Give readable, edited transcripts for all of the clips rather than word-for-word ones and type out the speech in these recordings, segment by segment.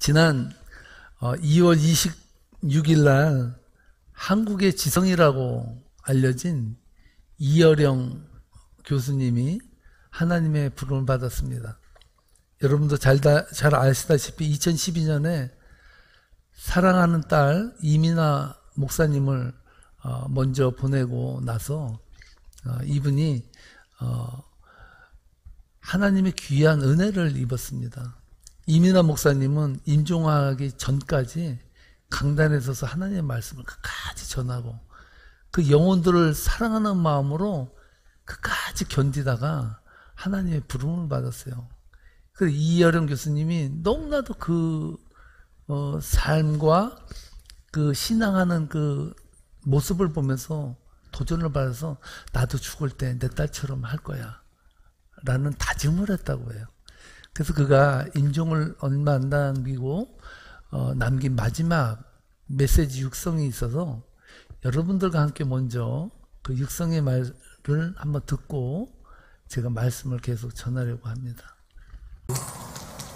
지난 2월 26일 날 한국의 지성이라고 알려진 이어령 교수님이 하나님의 부름을 받았습니다. 여러분도 잘 아시다시피 2012년에 사랑하는 딸 이민아 목사님을 먼저 보내고 나서 이분이 하나님의 귀한 은혜를 입었습니다. 이민아 목사님은 임종하기 전까지 강단에 서서 하나님의 말씀을 끝까지 전하고 그 영혼들을 사랑하는 마음으로 끝까지 견디다가 하나님의 부름을 받았어요. 그래서 이여령 교수님이 너무나도 그 삶과 그 신앙하는 그 모습을 보면서 도전을 받아서 나도 죽을 때 내 딸처럼 할 거야 라는 다짐을 했다고 해요. 그래서 그가 임종을 얼마 안 남기고 남긴 마지막 메시지 육성이 있어서 여러분들과 함께 먼저 그 육성의 말을 한번 듣고 제가 말씀을 계속 전하려고 합니다.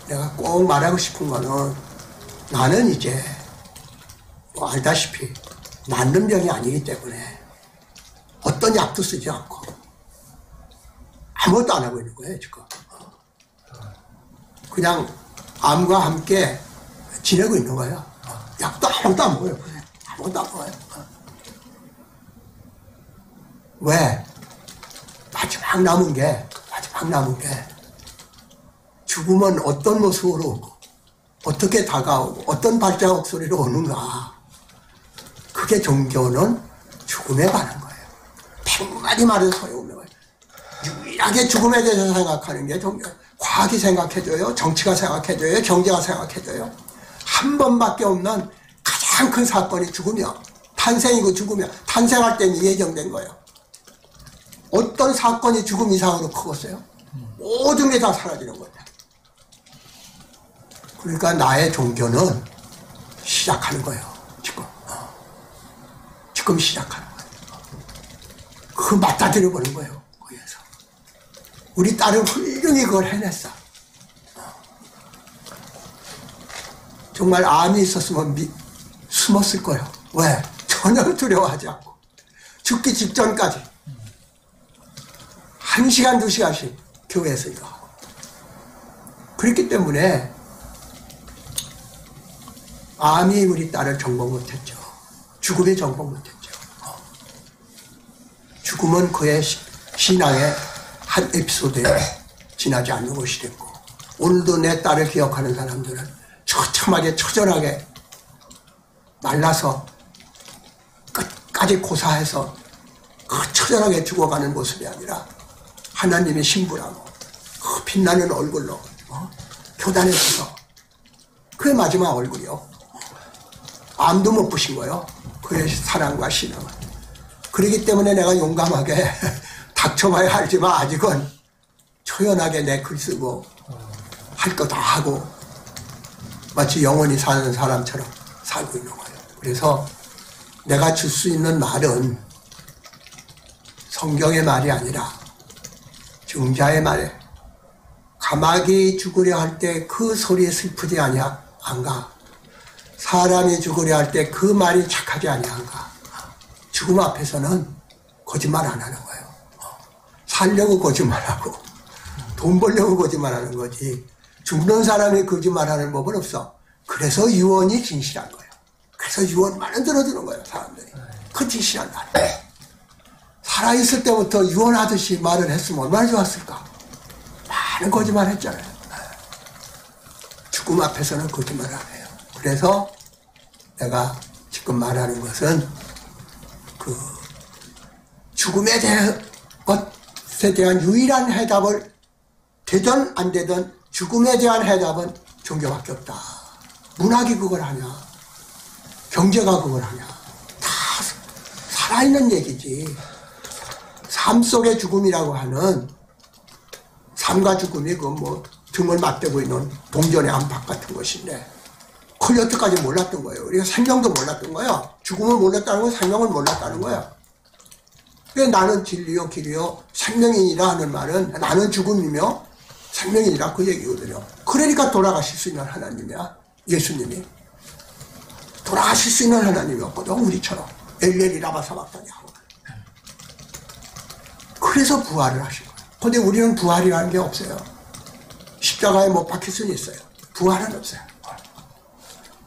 내가 꼭 말하고 싶은 거는 나는 이제 뭐 알다시피 낫는 병이 아니기 때문에 어떤 약도 쓰지 않고 아무것도 안 하고 있는 거예요 지금. 그냥 암과 함께 지내고 있는 거예요. 약도 아무것도 안 먹어요. 아무것도 안 먹어요. 왜? 마지막 남은 게 죽음은 어떤 모습으로 오고 어떻게 다가오고 어떤 발자국 소리로 오는가. 그게 종교는 죽음에 관한 거예요. 100마디 말을 소용없는 거예요. 유일하게 죽음에 대해서 생각하는 게 종교. 과학이 생각해줘요. 정치가 생각해줘요. 경제가 생각해줘요. 한 번밖에 없는 가장 큰 사건이 죽음이야. 탄생이고 죽음이야. 탄생할 때는 예정된 거예요. 어떤 사건이 죽음 이상으로 크겠어요? 모든 게 다 사라지는 거예요. 그러니까 나의 종교는 시작하는 거예요. 지금 시작하는 거예요. 그거 맞닥뜨려 버린 거예요. 거기에서. 우리 딸은 훌륭히 그걸 해냈어. 정말 암이 있었으면 숨었을 거예요. 왜? 전혀 두려워하지 않고. 죽기 직전까지 1시간, 2시간씩 교회에서 이거 하고. 그렇기 때문에 암이 우리 딸을 정복 못했죠. 죽음이 정복 못했죠. 죽음은 그의 신앙의 한 에피소드에 지나지 않는 것이 됐고, 오늘도 내 딸을 기억하는 사람들은 처참하게 처절하게 말라서 끝까지 고사해서 그 처절하게 죽어가는 모습이 아니라 하나님의 신부라고 그 빛나는 얼굴로 교단에 서서 그의 마지막 얼굴이요. 암도 못 부신 거예요. 그의 사랑과 신앙을. 그렇기 때문에 내가 용감하게 닥쳐봐야 알지만 아직은 초연하게 내 글 쓰고 할 거 다 하고 마치 영원히 사는 사람처럼 살고 있는 거예요. 그래서 내가 줄 수 있는 말은 성경의 말이 아니라 증자의 말에 가마귀 죽으려 할 때 그 소리에 슬프지 아니한가? 사람이 죽으려 할 때 그 말이 착하지 아니한가? 죽음 앞에서는 거짓말 안 하는 거예요. 살려고 거짓말하고 돈 벌려고 거짓말하는 거지. 죽는 사람이 거짓말하는 법은 없어. 그래서 유언이 진실한 거예요. 그래서 유언만은 들어주는 거예요, 사람들이. 그 진실한 말. 살아있을 때부터 유언하듯이 말을 했으면 얼마나 좋았을까. 많은 거짓말 했잖아요. 죽음 앞에서는 거짓말 안 해요. 그래서 내가 지금 말하는 것은 그 죽음에 대한 것에 대한 유일한 해답을 되든 안 되든 죽음에 대한 해답은 종교밖에 없다. 문학이 그걸 하냐, 경제가 그걸 하냐. 다 살아있는 얘기지. 삶 속의 죽음이라고 하는, 삶과 죽음이 그 뭐 등을 맞대고 있는 동전의 안팎 같은 것인데, 그걸 여태까지 몰랐던 거예요. 우리가 생명도 몰랐던 거야. 죽음을 몰랐다는 건 생명을 몰랐다는 거야. 그래서 나는 진리요 길이요 생명이니라 하는 말은 나는 죽음이며 생명이니라 그 얘기거든요. 그러니까 돌아가실 수 있는 하나님이야. 예수님이 돌아가실 수 있는 하나님이었거든. 우리처럼 엘레리 라바사박다니 하고. 그래서 부활을 하신 거예요. 근데 우리는 부활이라는 게 없어요. 십자가에 못 박힐 수는 있어요. 부활은 없어요.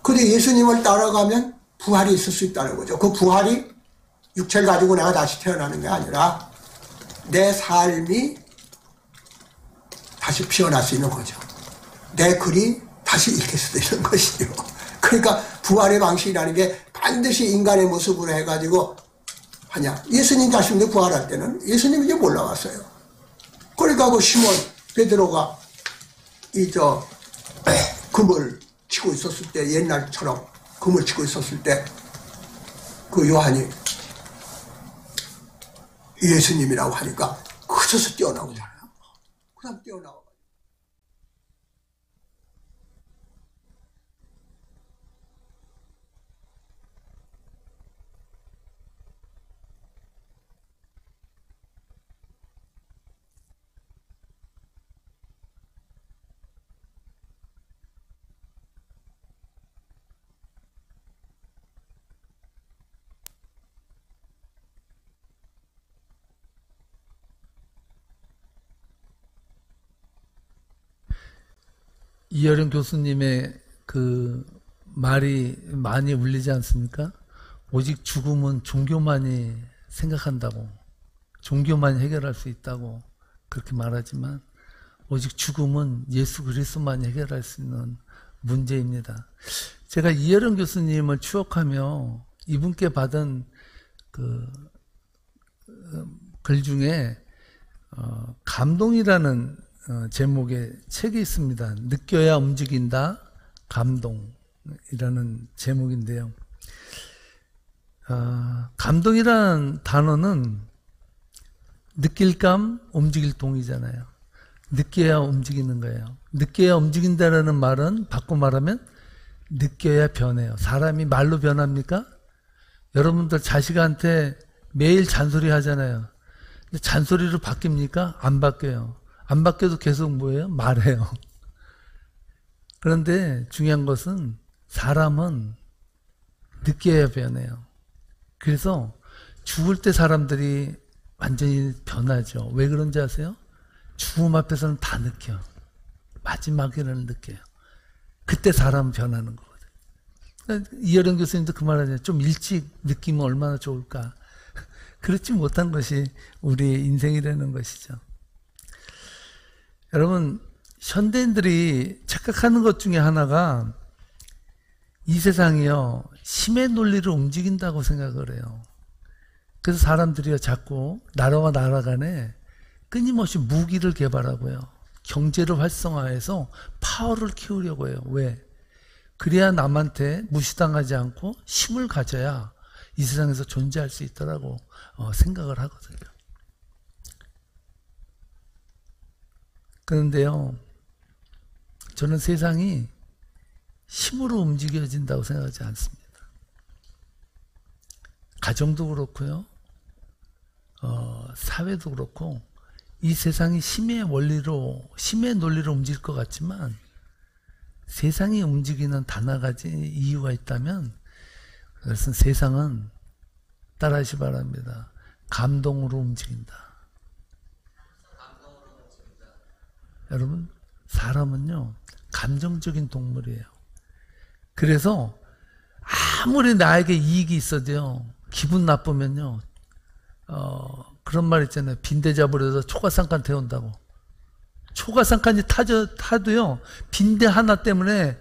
근데 예수님을 따라가면 부활이 있을 수 있다는 거죠. 그 부활이 육체를 가지고 내가 다시 태어나는 게 아니라 내 삶이 다시 피어날 수 있는 거죠. 내 글이 다시 읽힐 수도 있는 것이죠. 그러니까 부활의 방식이라는 게 반드시 인간의 모습으로 해가지고 하냐. 예수님 자신도 부활할 때는 예수님이 이제 올라왔어요. 그러니까 그 시몬 베드로가 금을 치고 있었을 때, 옛날처럼 금을 치고 있었을 때 그 요한이 예수님이라고 하니까 그저서 뛰어나오잖아요. 그 다음 뛰어나와. 이여령 교수님의 그 말이 많이 울리지 않습니까? 오직 죽음은 종교만이 생각한다고, 종교만이 해결할 수 있다고 그렇게 말하지만 오직 죽음은 예수 그리스도만이 해결할 수 있는 문제입니다. 제가 이여령 교수님을 추억하며 이분께 받은 그 글 중에 감동이라는 제목의 책이 있습니다. 느껴야 움직인다, 감동이라는 제목인데요. 감동이라는 단어는 느낄감, 움직일 동이잖아요. 느껴야 움직이는 거예요. 느껴야 움직인다라는 말은 바꿔 말하면 느껴야 변해요. 사람이 말로 변합니까? 여러분들 자식한테 매일 잔소리 하잖아요. 근데 잔소리로 바뀝니까? 안 바뀌어요. 안 바뀌어도 계속 뭐예요? 말해요. 그런데 중요한 것은 사람은 느껴야 변해요. 그래서 죽을 때 사람들이 완전히 변하죠. 왜 그런지 아세요? 죽음 앞에서는 다 느껴. 마지막에는 느껴요. 그때 사람은 변하는 거거든요. 이여령 교수님도 그 말 하잖아요. 좀 일찍 느끼면 얼마나 좋을까. 그렇지 못한 것이 우리의 인생이라는 것이죠. 여러분, 현대인들이 착각하는 것 중에 하나가 이 세상이요, 힘의 논리로 움직인다고 생각을 해요. 그래서 사람들이요, 자꾸 나라와 나라 간에 끊임없이 무기를 개발하고요, 경제를 활성화해서 파워를 키우려고 해요. 왜? 그래야 남한테 무시당하지 않고 힘을 가져야 이 세상에서 존재할 수 있다라고 생각을 하거든요. 그런데요, 저는 세상이 힘으로 움직여진다고 생각하지 않습니다. 가정도 그렇고요, 사회도 그렇고, 이 세상이 힘의 논리로 움직일 것 같지만, 세상이 움직이는 단 한 가지 이유가 있다면, 그것은 세상은 따라하시 바랍니다. 감동으로 움직인다. 여러분, 사람은요, 감정적인 동물이에요. 그래서 아무리 나에게 이익이 있어도요, 기분 나쁘면요, 그런 말 있잖아요. 빈대 잡으려서 초가상칸 태운다고. 초가상칸이 타도요, 빈대 하나 때문에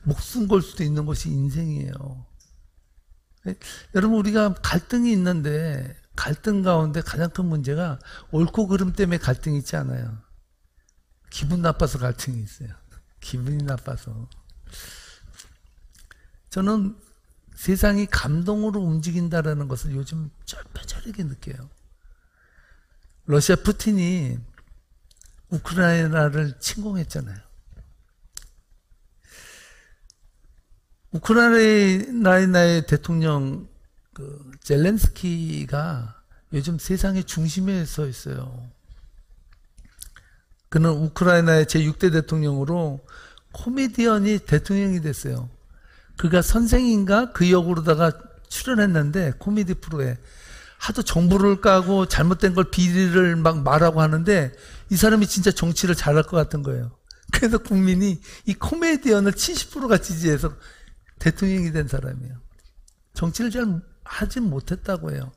목숨 걸 수도 있는 것이 인생이에요. 여러분, 우리가 갈등이 있는데 갈등 가운데 가장 큰 문제가 옳고 그름 때문에 갈등이 있지 않아요. 기분 나빠서 갈등이 있어요. 기분이 나빠서. 저는 세상이 감동으로 움직인다는 것을 요즘 뼈저리게 느껴요. 러시아 푸틴이 우크라이나를 침공했잖아요. 우크라이나의 대통령 젤렌스키가 요즘 세상의 중심에 서 있어요. 그는 우크라이나의 제6대 대통령으로 코미디언이 대통령이 됐어요. 그가 선생인가 그 역으로다가 출연했는데 코미디 프로에 하도 정보를 까고 잘못된 걸 비리를 막 말하고 하는데 이 사람이 진짜 정치를 잘할 것 같은 거예요. 그래서 국민이 이 코미디언을 70%가 지지해서 대통령이 된 사람이에요. 정치를 잘 하진 못했다고 해요.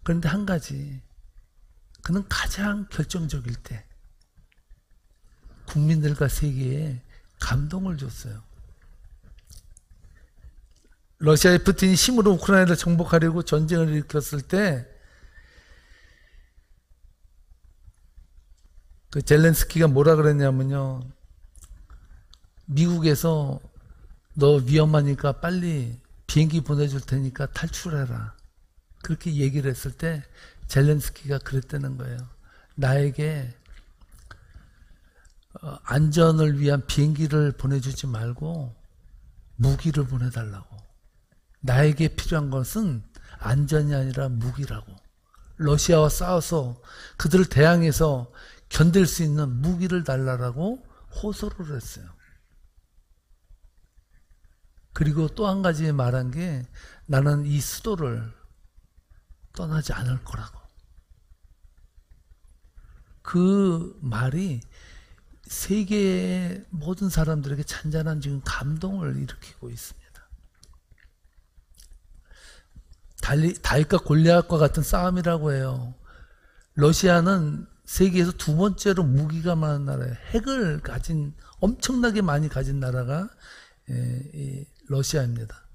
그런데 한 가지, 그는 가장 결정적일 때 국민들과 세계에 감동을 줬어요. 러시아의 푸틴이 힘으로 우크라이나를 정복하려고 전쟁을 일으켰을 때 그 젤렌스키가 뭐라 그랬냐면요. 미국에서 너 위험하니까 빨리 비행기 보내줄 테니까 탈출해라. 그렇게 얘기를 했을 때 젤렌스키가 그랬다는 거예요. 나에게 안전을 위한 비행기를 보내주지 말고 무기를 보내달라고. 나에게 필요한 것은 안전이 아니라 무기라고. 러시아와 싸워서 그들을 대항해서 견딜 수 있는 무기를 달라고 호소를 했어요. 그리고 또 한 가지 말한 게 나는 이 수도를 떠나지 않을 거라고. 그 말이 세계의 모든 사람들에게 잔잔한 지금 감동을 일으키고 있습니다. 다윗과 골리앗과 같은 싸움이라고 해요. 러시아는 세계에서 두 번째로 무기가 많은 나라예요. 핵을 가진, 엄청나게 많이 가진 나라가 러시아입니다.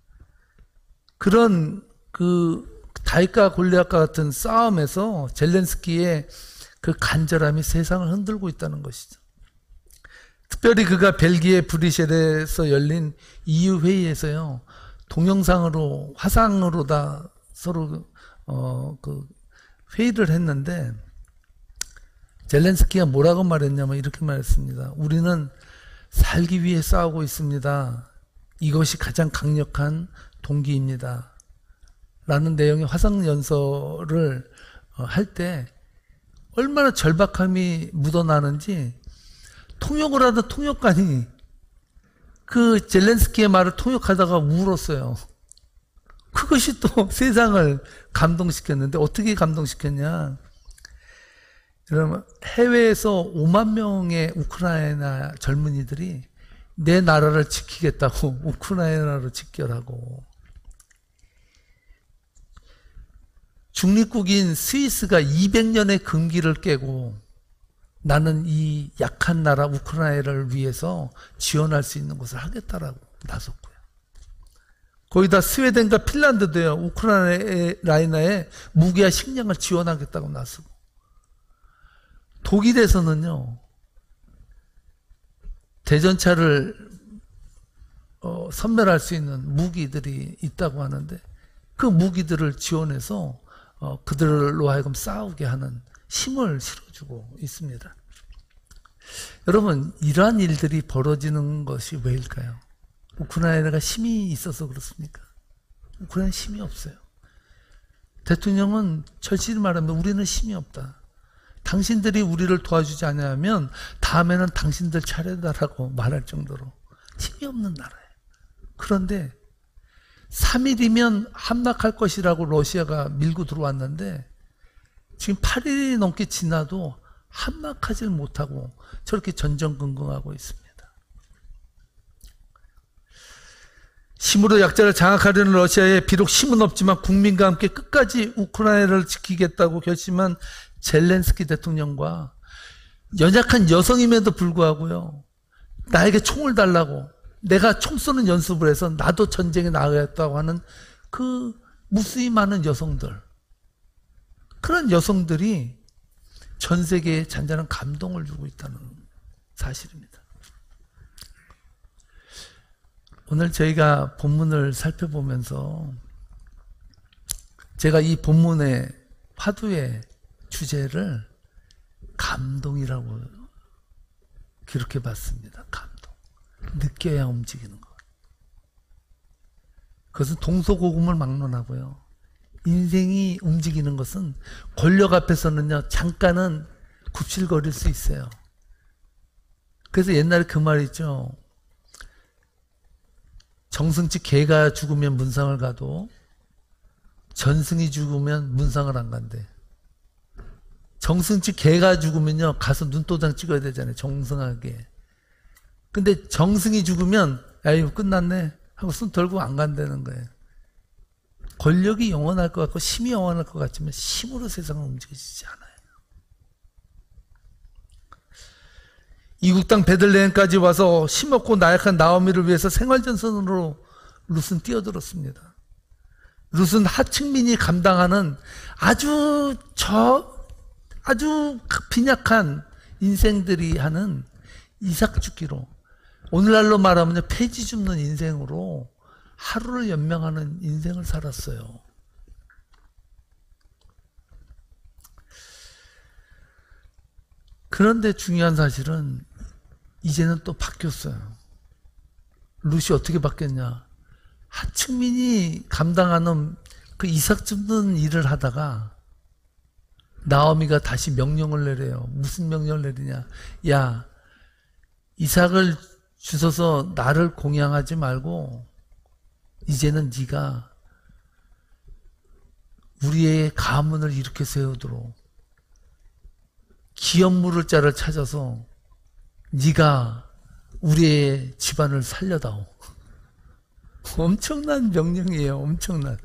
그런 다윗과 골리앗과 같은 싸움에서 젤렌스키의 그 간절함이 세상을 흔들고 있다는 것이죠. 특별히 그가 벨기에 브뤼셀에서 열린 EU 회의에서요, 동영상으로 화상으로 다 서로 회의를 했는데 젤렌스키가 뭐라고 말했냐면 이렇게 말했습니다. 우리는 살기 위해 싸우고 있습니다. 이것이 가장 강력한 동기입니다. 라는 내용의 화상 연설을 할 때 얼마나 절박함이 묻어나는지 통역을 하던 통역관이 그 젤렌스키의 말을 통역하다가 울었어요. 그것이 또 세상을 감동시켰는데 어떻게 감동시켰냐. 그러면 해외에서 5만 명의 우크라이나 젊은이들이 내 나라를 지키겠다고 우크라이나를 집결하고, 중립국인 스위스가 200년의 금기를 깨고 나는 이 약한 나라 우크라이나를 위해서 지원할 수 있는 것을 하겠다라고 나섰고요. 거기다 스웨덴과 핀란드도요, 우크라이나에 무기와 식량을 지원하겠다고 나서고, 독일에서는요, 대전차를 선멸할 수 있는 무기들이 있다고 하는데 그 무기들을 지원해서 그들로 하여금 싸우게 하는 힘을 실어주고 있습니다. 여러분, 이러한 일들이 벌어지는 것이 왜일까요? 우크라이나가 힘이 있어서 그렇습니까? 우크라이나 힘이 없어요. 대통령은 절실히 말하면 우리는 힘이 없다. 당신들이 우리를 도와주지 않으면 다음에는 당신들 차례다라고 말할 정도로 힘이 없는 나라예요. 그런데 3일이면 함락할 것이라고 러시아가 밀고 들어왔는데 지금 8일이 넘게 지나도 함락하지 못하고 저렇게 전전긍긍하고 있습니다. 힘으로 약자를 장악하려는 러시아에 비록 힘은 없지만 국민과 함께 끝까지 우크라이나를 지키겠다고 결심한 젤렌스키 대통령과 연약한 여성임에도 불구하고요, 나에게 총을 달라고, 내가 총 쏘는 연습을 해서 나도 전쟁에 나가겠다고 하는 그 무수히 많은 여성들, 그런 여성들이 전 세계에 잔잔한 감동을 주고 있다는 사실입니다. 오늘 저희가 본문을 살펴보면서 제가 이 본문의 화두의 주제를 감동이라고 기록해 봤습니다. 감동. 느껴야 움직이는 것. 그것은 동서고금을 막론하고요. 인생이 움직이는 것은 권력 앞에서는요, 잠깐은 굽실거릴 수 있어요. 그래서 옛날에 그 말 있죠. 정승집 개가 죽으면 문상을 가도 전승이 죽으면 문상을 안 간대. 정승집 개가 죽으면요 가서 눈도장 찍어야 되잖아요. 정승하게. 근데 정승이 죽으면 아유 끝났네 하고 손 들고 안 간다는 거예요. 권력이 영원할 것 같고 힘이 영원할 것 같지만 힘으로 세상은 움직여지지 않아요. 이국 땅 베들레헴까지 와서 힘없고 나약한 나오미를 위해서 생활전선으로 룻은 뛰어들었습니다. 룻은 하층민이 감당하는 아주 빈약한 인생들이 하는 이삭 죽기로, 오늘날로 말하면 폐지 줍는 인생으로 하루를 연명하는 인생을 살았어요. 그런데 중요한 사실은 이제는 또 바뀌었어요. 룻이 어떻게 바뀌었냐? 하층민이 감당하는 그 이삭 줍는 일을 하다가 나오미가 다시 명령을 내려요. 무슨 명령을 내리냐? 야, 이삭을 주셔서 나를 공양하지 말고 이제는 네가 우리의 가문을 일으켜 세우도록 기업 물을 자를 찾아서 네가 우리의 집안을 살려다오. 엄청난 명령이에요. 엄청난.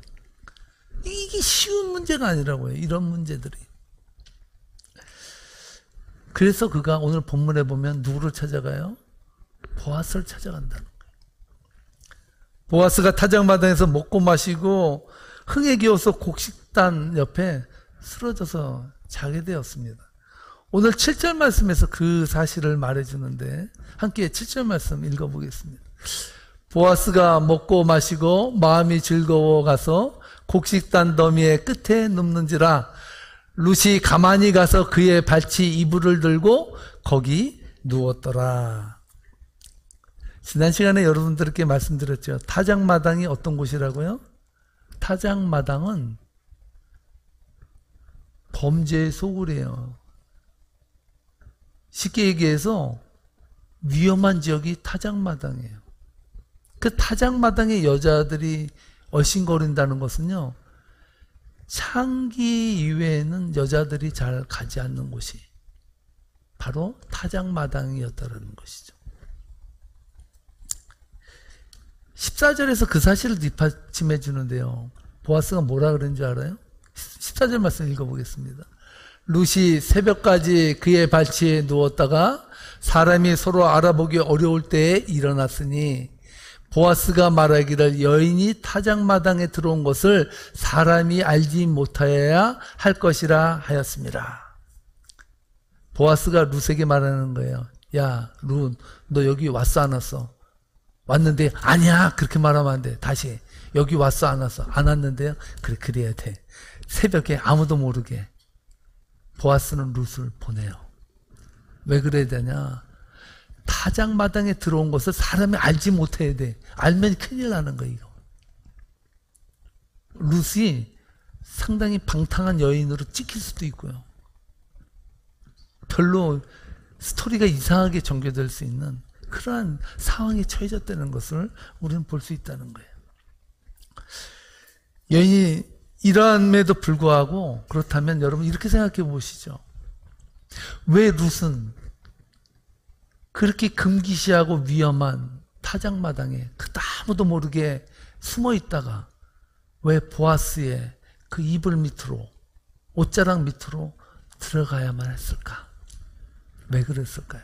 이게 쉬운 문제가 아니라고요. 이런 문제들이. 그래서 그가 오늘 본문에 보면 누구를 찾아가요? 보아스를 찾아간다는 거예요. 보아스가 타작마당에서 먹고 마시고 흥에 기어서 곡식단 옆에 쓰러져서 자게 되었습니다. 오늘 7절 말씀에서 그 사실을 말해주는데 함께 7절 말씀 읽어보겠습니다. 보아스가 먹고 마시고 마음이 즐거워 가서 곡식단 더미의 끝에 눕는지라 룻이 가만히 가서 그의 발치 이불을 들고 거기 누웠더라. 지난 시간에 여러분들께 말씀드렸죠. 타작마당이 어떤 곳이라고요? 타작마당은 범죄의 소굴이에요. 쉽게 얘기해서 위험한 지역이 타작마당이에요. 그 타작마당에 여자들이 얼씬거린다는 것은요, 창기 이외에는 여자들이 잘 가지 않는 곳이 바로 타작마당이었다는 것이죠. 14절에서 그 사실을 뒷받침해 주는데요. 보아스가 뭐라 그런 줄 알아요? 14절 말씀 읽어보겠습니다. 룻이 새벽까지 그의 발치에 누웠다가 사람이 서로 알아보기 어려울 때에 일어났으니 보아스가 말하기를 여인이 타작마당에 들어온 것을 사람이 알지 못하여야 할 것이라 하였습니다. 보아스가 룻에게 말하는 거예요. 야, 룻, 너 여기 왔어 안 왔어? 왔는데 아니야 그렇게 말하면 안 돼. 다시 여기 왔어 안 왔어? 안 왔는데요? 그래 그래야 돼. 새벽에 아무도 모르게 보아스는 룻을 보내요. 왜 그래야 되냐? 타작마당에 들어온 것을 사람이 알지 못해야 돼. 알면 큰일 나는 거예요. 이거. 룻이 상당히 방탕한 여인으로 찍힐 수도 있고요. 별로 스토리가 이상하게 전개될 수 있는 그러한 상황에 처해졌다는 것을 우리는 볼 수 있다는 거예요. 여인이 이러함에도 불구하고 그렇다면 여러분 이렇게 생각해 보시죠. 왜 룻은 그렇게 금기시하고 위험한 타작마당에 아무도 모르게 숨어 있다가 왜 보아스의 그 이불 밑으로, 옷자락 밑으로 들어가야만 했을까? 왜 그랬을까요?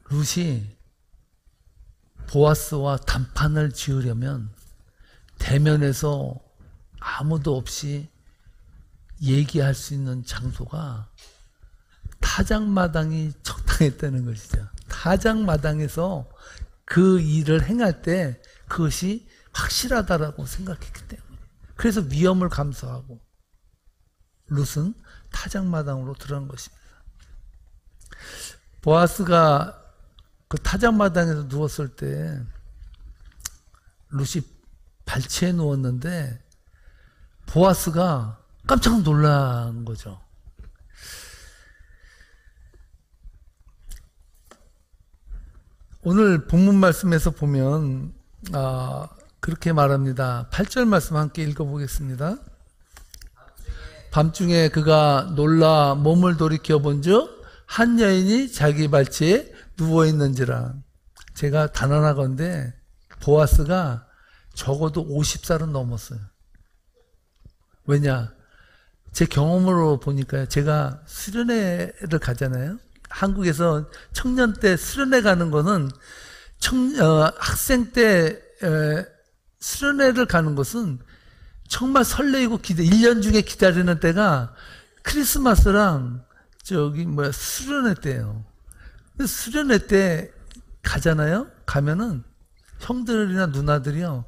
룻이 보아스와 단판을 지으려면 대면에서 아무도 없이 얘기할 수 있는 장소가 타작마당이 적당했다는 것이죠. 타작마당에서 그 일을 행할 때 그것이 확실하다라고 생각했기 때문에. 그래서 위험을 감수하고 룻은 타작마당으로 들어간 것입니다. 보아스가 그 타작마당에서 누웠을 때 룻이 발치에 누웠는데 보아스가 깜짝 놀란 거죠. 오늘 본문 말씀에서 보면 그렇게 말합니다. 8절 말씀 함께 읽어보겠습니다. 밤중에 그가 놀라 몸을 돌이켜 본즉 한 여인이 자기 발치에 누워있는지라. 제가 단언하건대 보아스가 적어도 50살은 넘었어요. 왜냐? 제 경험으로 보니까요. 제가 수련회를 가잖아요. 한국에서 청년 때 수련회 가는 거는 학생 때 수련회를 가는 것은 정말 설레이고 1년 중에 기다리는 때가 크리스마스랑 수련회 때예요. 수련회 때 가잖아요. 가면은 형들이나 누나들이요.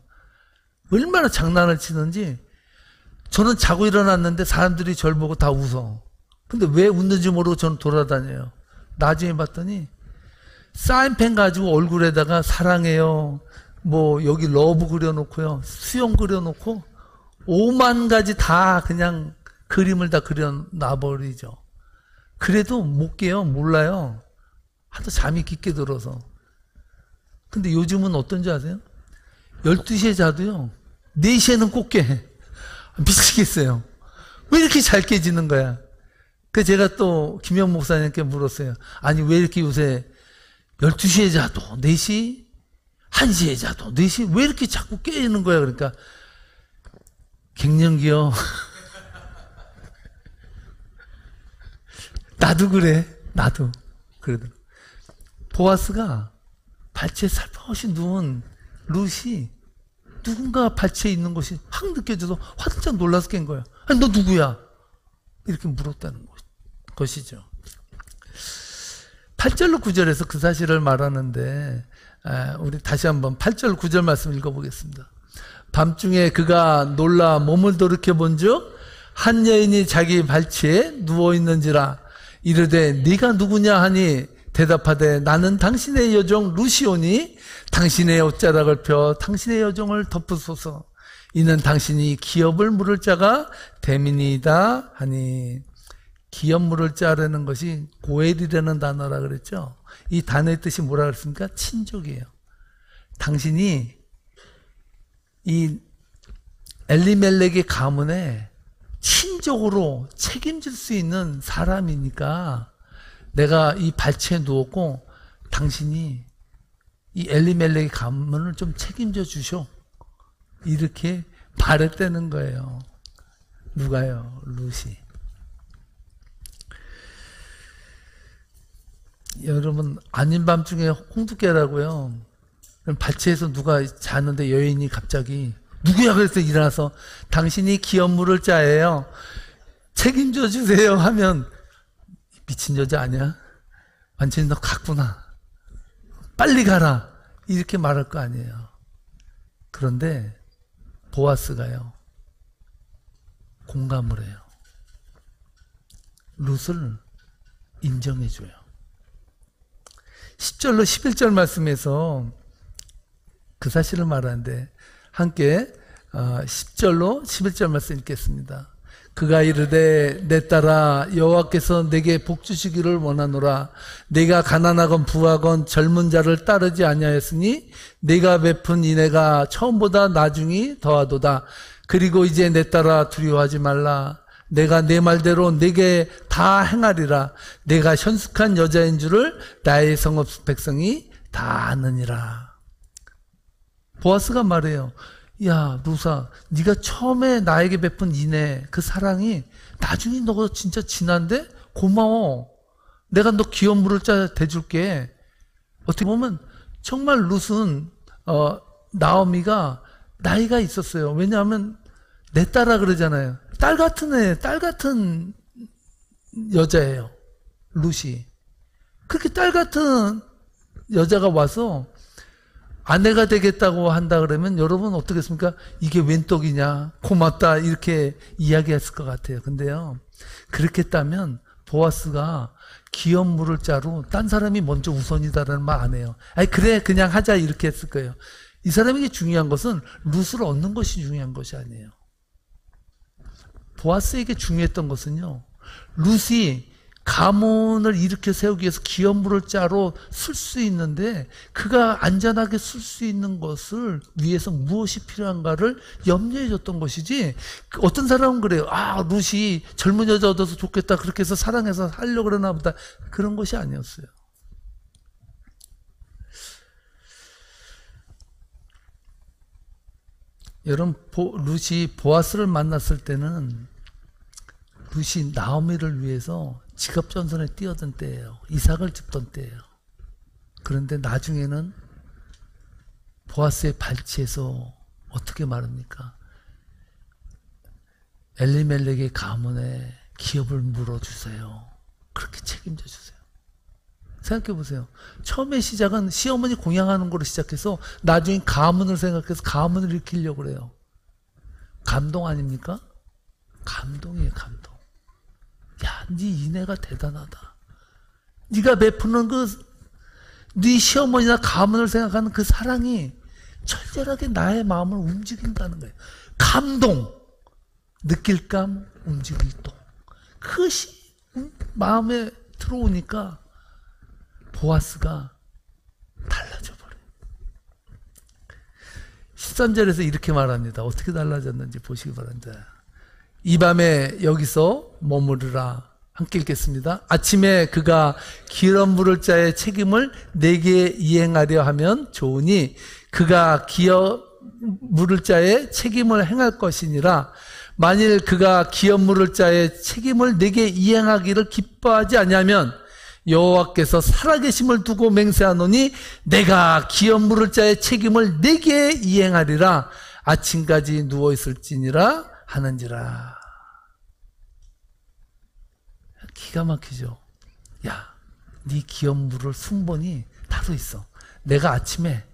얼마나 장난을 치는지. 저는 자고 일어났는데 사람들이 저를 보고 다 웃어. 근데 왜 웃는지 모르고 저는 돌아다녀요. 나중에 봤더니 사인펜 가지고 얼굴에다가 사랑해요. 여기 러브 그려놓고요. 수영 그려놓고 5만 가지 다 그냥 그림을 다 그려놔버리죠. 그래도 못 깨요. 몰라요. 하도 잠이 깊게 들어서. 근데 요즘은 어떤지 아세요? 12시에 자도요. 4시에는 꼭 깨. 미치겠어요. 왜 이렇게 잘 깨지는 거야? 그래서 제가 또 김영 목사님께 물었어요. 아니 왜 이렇게 요새 12시에 자도 4시, 1시에 자도 4시 왜 이렇게 자꾸 깨지는 거야? 그러니까 갱년기요. 나도 그래. 나도. 그러더라고. 보아스가 발치에 살포시 누운 룻이 누군가 발치에 있는 것이 확 느껴져서 화들짝 놀라서 깬 거야. 아니 너 누구야? 이렇게 물었다는 것이죠. 8절로 9절에서 그 사실을 말하는데 우리 다시 한번 8절 9절 말씀 읽어보겠습니다. 밤중에 그가 놀라 몸을 돌이켜 본즉 한 여인이 자기 발치에 누워있는지라. 이르되 네가 누구냐 하니 대답하되 나는 당신의 여종 루시오니 당신의 옷자락을 펴 당신의 여종을 덮으소서. 이는 당신이 기업을 물을 자가 됨이니이다 하니. 기업 물을 자라는 것이 고엘이라는 단어라 그랬죠. 이 단어의 뜻이 뭐라 그랬습니까? 친족이에요. 당신이 이 엘리멜렉의 가문에 친족으로 책임질 수 있는 사람이니까 내가 이 발치에 누웠고 당신이 이 엘리멜렉의 가문을 좀 책임져 주셔. 이렇게 말했다는 거예요. 누가요? 룻이. 여러분 아닌 밤중에 홍두깨라고요. 발치에서 누가 자는데 여인이 갑자기 누구야? 그래서 일어나서 당신이 기업 물을 자예요. 책임져 주세요 하면 미친 여자 아니야? 완전히 너 갔구나. 빨리 가라. 이렇게 말할 거 아니에요. 그런데 보아스가요. 공감을 해요. 룻을 인정해줘요. 10절로 11절 말씀에서 그 사실을 말하는데 함께 10절로 11절 말씀 읽겠습니다. 그가 이르되 내 딸아 여호와께서 내게 복 주시기를 원하노라. 내가 가난하건 부하건 젊은 자를 따르지 아니하였으니 내가 베푼 인애가 처음보다 나중이 더하도다. 그리고 이제 내 딸아 두려워하지 말라. 내가 내 말대로 내게 다 행하리라. 내가 현숙한 여자인 줄을 나의 성읍 백성이 다 아느니라. 보아스가 말해요. 야 룻아, 네가 처음에 나에게 베푼 인애, 그 사랑이 나중에 너가 진짜 진한데 고마워. 내가 너 기업 물을 자 대줄게. 어떻게 보면 정말 룻은 나오미가 나이가 있었어요. 왜냐하면 내 딸아 그러잖아요. 딸 같은 애, 딸 같은 여자예요. 룻이. 그렇게 딸 같은 여자가 와서 아내가 되겠다고 한다 그러면 여러분 어떻겠습니까? 이게 웬 떡이냐, 고맙다 이렇게 이야기했을 것 같아요. 근데요, 그렇게 했다면 보아스가 기업 물을 자로 딴 사람이 먼저 우선이다라는 말 안 해요. 아니 그래 그냥 하자 이렇게 했을 거예요. 이 사람에게 중요한 것은 룻을 얻는 것이 중요한 것이 아니에요. 보아스에게 중요했던 것은요, 룻이 가문을 일으켜 세우기 위해서 기업물을 짜로 쓸 수 있는데 그가 안전하게 쓸 수 있는 것을 위해서 무엇이 필요한가를 염려해 줬던 것이지. 어떤 사람은 그래요. 아, 룻이 젊은 여자 얻어서 좋겠다, 그렇게 해서 사랑해서 하려고 그러나 보다. 그런 것이 아니었어요. 여러분, 룻이 보아스를 만났을 때는 룻이 나오미를 위해서 직업전선에 뛰어든 때예요. 이삭을 줍던 때예요. 그런데 나중에는 보아스의 발치에서 어떻게 말합니까? 엘리멜렉의 가문에 기업을 물어주세요. 그렇게 책임져 주세요. 생각해 보세요. 처음에 시작은 시어머니 공양하는 거로 시작해서 나중에 가문을 생각해서 가문을 일으키려고 그래요. 감동 아닙니까? 감동이에요, 감동. 야, 네 이내가 대단하다. 네가 베푸는 네 시어머니나 가문을 생각하는 그 사랑이 철저하게 나의 마음을 움직인다는 거예요. 감동, 느낄감, 움직일 동. 그것이 마음에 들어오니까 보아스가 달라져 버려요. 13절에서 이렇게 말합니다. 어떻게 달라졌는지 보시기 바랍니다. 이 밤에 여기서 머무르라. 함께 읽겠습니다. 아침에 그가 기업 물을 자의 책임을 내게 이행하려 하면 좋으니 그가 기업 물을 자의 책임을 행할 것이니라. 만일 그가 기업 물을 자의 책임을 내게 이행하기를 기뻐하지 아니하면 여호와께서 살아계심을 두고 맹세하노니 내가 기업 물을 자의 책임을 내게 이행하리라. 아침까지 누워있을지니라 하는지라. 기가 막히죠. 야, 네 기업 물을 순번이 따로 있어. 내가 아침에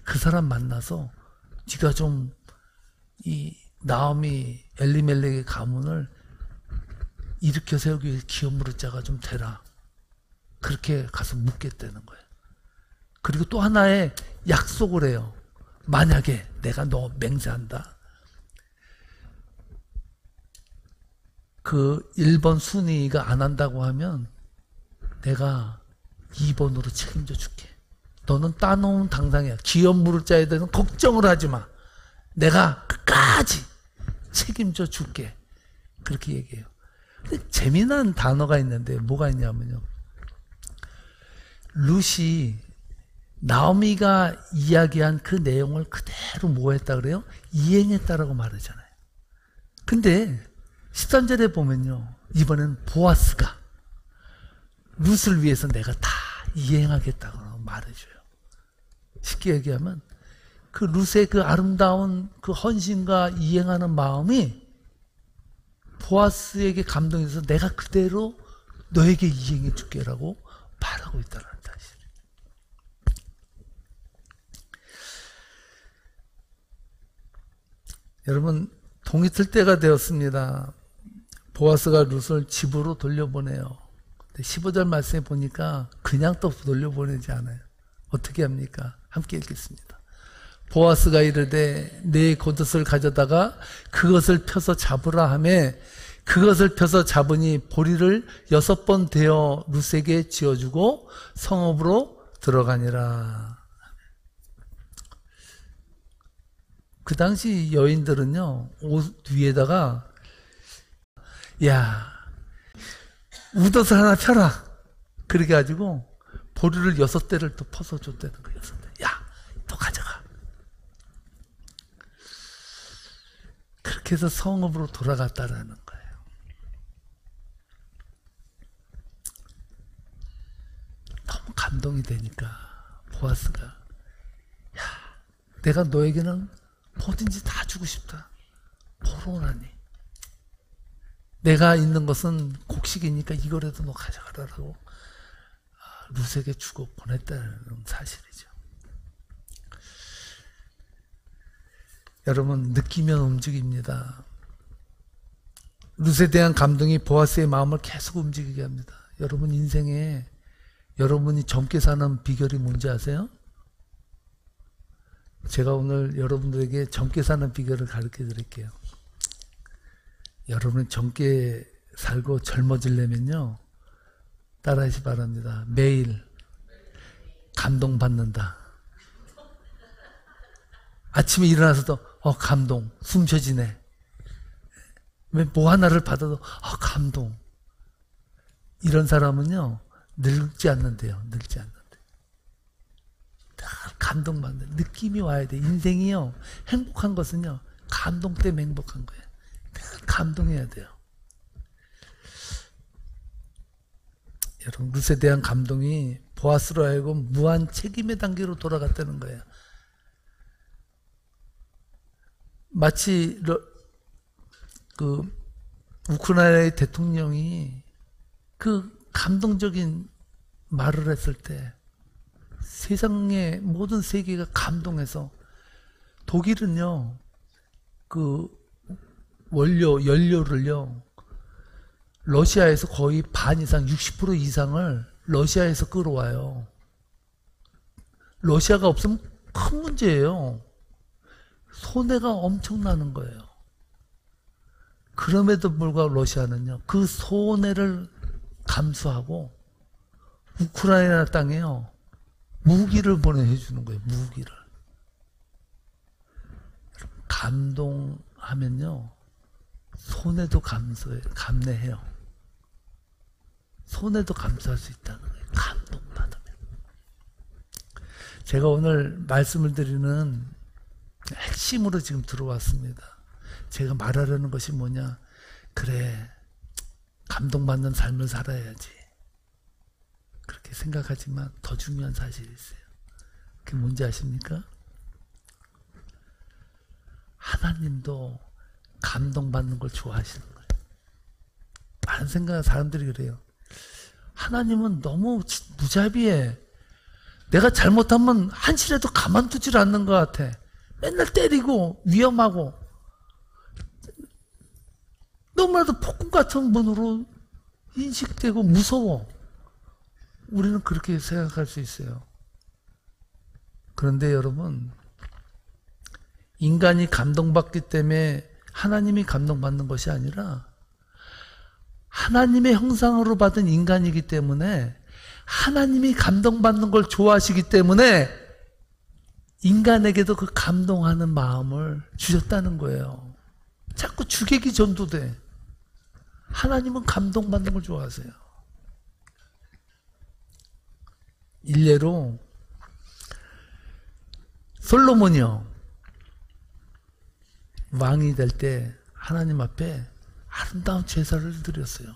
그 사람 만나서 네가 좀 이 나오미 엘리멜렉의 가문을 일으켜 세우기 위해 기업 물을 자가 좀 되라. 그렇게 가서 묻겠다는 거예요. 그리고 또 하나의 약속을 해요. 만약에 내가 너 맹세한다. 그 1번 순위가 안 한다고 하면 내가 2번으로 책임져 줄게. 너는 따놓은 당상이야. 기업 물을 자에 대해서는 걱정을 하지 마. 내가 끝까지 책임져 줄게. 그렇게 얘기해요. 근데 재미난 단어가 있는데 뭐가 있냐면요. 룻이 나오미가 이야기한 그 내용을 그대로 뭐 했다 그래요? 이행했다라고 말하잖아요. 근데 13절에 보면요. 이번엔 보아스가 룻을 위해서 내가 다 이행하겠다고 말해줘요. 쉽게 얘기하면 그 룻의 그 아름다운 그 헌신과 이행하는 마음이 보아스에게 감동해서 내가 그대로 너에게 이행해 줄게라고 말하고 있다는 사실이에요. 여러분, 동이 틀 때가 되었습니다. 보아스가 룻을 집으로 돌려보내요. 15절 말씀에 보니까 그냥 또 돌려보내지 않아요. 어떻게 합니까? 함께 읽겠습니다. 보아스가 이르되 내 겉옷을 가져다가 그것을 펴서 잡으라 하매 그것을 펴서 잡으니 보리를 6번 대어 룻에게 지어주고 성읍으로 들어가니라. 그 당시 여인들은요, 옷 위에다가 야, 웃옷을 하나 펴라. 그렇게 가지고 보리를 6대를 또 퍼서 줬다는 거예요. 6대. 야, 또 가져가. 그렇게 해서 성읍으로 돌아갔다라는 거예요. 너무 감동이 되니까 보아스가 야, 내가 너에게는 뭐든지 다 주고 싶다. 보러 오라니. 내가 있는 것은 곡식이니까 이거라도 너 가져가라고 룻에게 주고 보냈다는 사실이죠. 여러분, 느끼면 움직입니다. 룻에 대한 감동이 보아스의 마음을 계속 움직이게 합니다. 여러분 인생에 여러분이 젊게 사는 비결이 뭔지 아세요? 제가 오늘 여러분들에게 젊게 사는 비결을 가르쳐 드릴게요. 여러분이 젊게 살고 젊어지려면요, 따라하시 바랍니다. 매일 감동받는다. 아침에 일어나서도 감동, 숨 쉬어지네. 뭐 하나를 받아도 감동. 이런 사람은요 늙지 않는데요. 늙지 않는데. 늘 감동받는 느낌이 와야 돼. 인생이요 행복한 것은요 감동 때문에 행복한 거예요. 늘 감동해야 돼요. 여러분 룻에 대한 감동이 보아스로 하여금 무한 책임의 단계로 돌아갔다는 거예요. 마치 그 우크라이나의 대통령이 그 감동적인 말을 했을 때 세상의 모든 세계가 감동해서 독일은요 그 연료를요 러시아에서 거의 반 이상 60% 이상을 러시아에서 끌어와요. 러시아가 없으면 큰 문제예요. 손해가 엄청나는 거예요. 그럼에도 불구하고 러시아는요 그 손해를 감수하고 우크라이나 땅에요 무기를 보내주는 거예요. 무기를. 감동하면요 손해도 감내해요. 손해도 감수할 수 있다는 거예요. 감동받으면. 제가 오늘 말씀을 드리는 핵심으로 지금 들어왔습니다. 제가 말하려는 것이 뭐냐, 그래 감동받는 삶을 살아야지 그렇게 생각하지만 더 중요한 사실이 있어요. 그게 뭔지 아십니까? 하나님도 감동받는 걸 좋아하시는 거예요. 많은 생각하는 사람들이 그래요. 하나님은 너무 무자비해. 내가 잘못하면 한시라도 가만두질 않는 것 같아. 맨날 때리고 위험하고 너무나도 폭군 같은 분으로 인식되고 무서워. 우리는 그렇게 생각할 수 있어요. 그런데 여러분, 인간이 감동받기 때문에 하나님이 감동받는 것이 아니라 하나님의 형상으로 받은 인간이기 때문에 하나님이 감동받는 걸 좋아하시기 때문에 인간에게도 그 감동하는 마음을 주셨다는 거예요. 자꾸 주객이 전도돼. 하나님은 감동받는 걸 좋아하세요. 일례로 솔로몬이요 왕이 될 때 하나님 앞에 아름다운 제사를 드렸어요.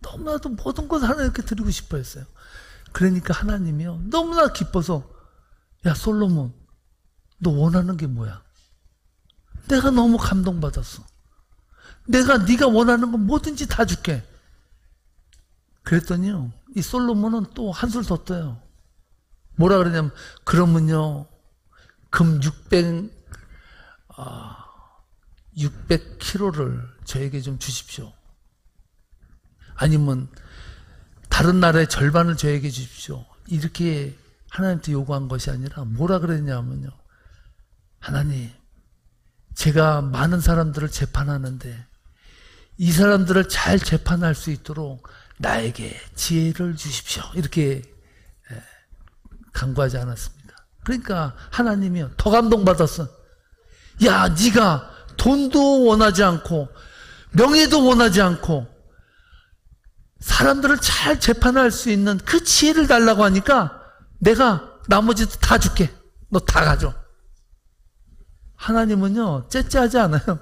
너무나도 모든 것을 하나님께 드리고 싶어 했어요. 그러니까 하나님이요 너무나 기뻐서, 야 솔로몬, 너 원하는 게 뭐야? 내가 너무 감동받았어. 네가 원하는 건 뭐든지 다 줄게. 그랬더니요 이 솔로몬은 또 한술 더 떠요. 뭐라 그러냐면, 그러면요 금 600kg를 저에게 좀 주십시오. 아니면 다른 나라의 절반을 저에게 주십시오. 이렇게 하나님한테 요구한 것이 아니라 뭐라 그랬냐면요, 하나님, 제가 많은 사람들을 재판하는데 이 사람들을 잘 재판할 수 있도록 나에게 지혜를 주십시오. 이렇게 간구하지 않았습니까? 그러니까 하나님이요 더 감동받았어. 야, 네가 돈도 원하지 않고 명예도 원하지 않고 사람들을 잘 재판할 수 있는 그 지혜를 달라고 하니까 내가 나머지도 다 줄게. 너 다 가져. 하나님은요 째째하지 않아요.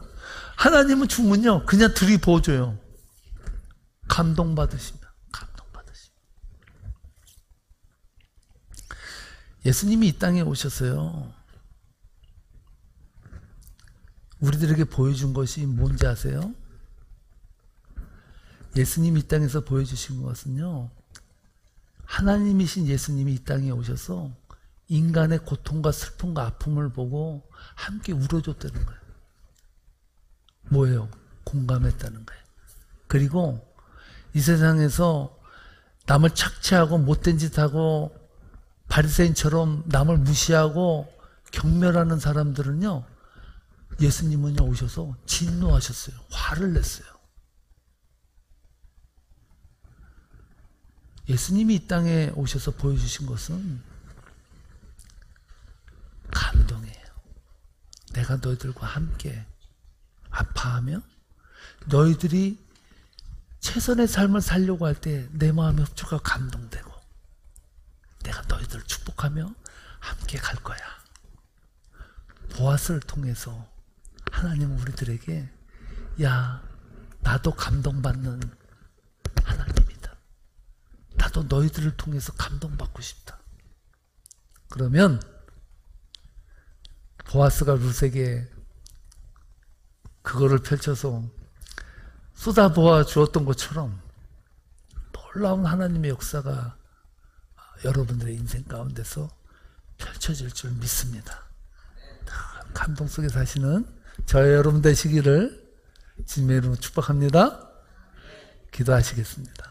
하나님은 주면요 그냥 들이부어줘요. 감동받으십니다. 감동받으십니다. 예수님이 이 땅에 오셨어요. 우리들에게 보여준 것이 뭔지 아세요? 예수님이 이 땅에서 보여주신 것은요, 하나님이신 예수님이 이 땅에 오셔서 인간의 고통과 슬픔과 아픔을 보고 함께 울어줬다는 거예요. 뭐예요? 공감했다는 거예요. 그리고 이 세상에서 남을 착취하고 못된 짓 하고 바리새인처럼 남을 무시하고 경멸하는 사람들은요, 예수님은요 오셔서 진노하셨어요. 화를 냈어요. 예수님이 이 땅에 오셔서 보여주신 것은 감동이에요. 내가 너희들과 함께 아파하며 너희들이 최선의 삶을 살려고 할 때 내 마음의 협조가 감동되고 내가 너희들을 축복하며 함께 갈 거야. 보아스를 통해서 하나님은 우리들에게 야, 나도 감동받는 하나님이다. 나도 너희들을 통해서 감동받고 싶다. 그러면 보아스가 룻에게 그거를 펼쳐서 쏟아부어 주었던 것처럼 놀라운 하나님의 역사가 여러분들의 인생 가운데서 펼쳐질 줄 믿습니다. 감동 속에 사시는 저희 여러분 되시기를 주님의 이름으로 축복합니다. 기도하시겠습니다.